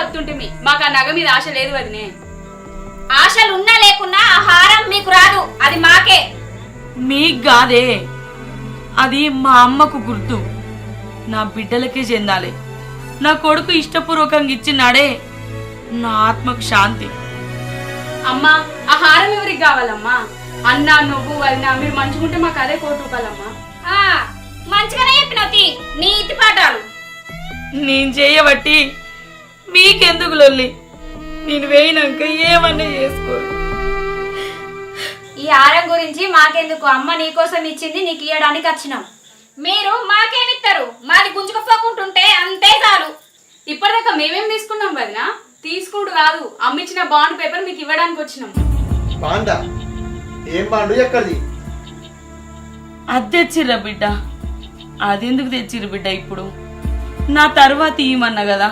వస్తుంటిమి. మాకు ఆ నగ మీద ఆశ లేదు వదినే. ఆశలు ఉన్నా లేకున్నా ఆ హారం మీకు రాదు, అది మాకే. మీకు కాదే, అది మా అమ్మకు గుర్తు. నా బిడ్డలకే చెందాలి. నా కొడుకు ఇష్టపూర్వకంగా ఇచ్చినాడే నా ఆత్మకు శాంతి. అమ్మా ఆ హారం ఎవరికి కావాలమ్మా? అన్న నువ్వు వదిన మీరు మంచుకుంటే మాకు అదే ₹1,00,00,000 అమ్మా. మంచిగానే చెప్పినవి నీతి పాఠాలు. నేను చేయబట్టి మీకెందుకు లొల్లి? నేను వేయినాక ఏమన్నా చేసుకో. ఈ హారం గురించి మాకెందుకు, అమ్మ నీకోసం ఇచ్చింది, నీకు ఇయ్యడానికి వచ్చినాం. మీరు మాకేమిస్తారు? మాది గుంజుకుపోకుంటుంటే అంతే చాలు. ఇప్పటిదాకా మేమేం తీసుకున్నాం వదిన? తీసుకుంటూ కాదు, అమ్మిచ్చిన బాండ్ పేపర్ మీకు ఇవ్వడానికి వచ్చినాం. బాండా? ఏం బాండు? ఎక్కడిది? అది తెచ్చిర్రా బిడ్డ. అదెందుకు తెచ్చిర్రు బిడ్డ? ఇప్పుడు నా తర్వాత ఇయ్యమన్నా కదా.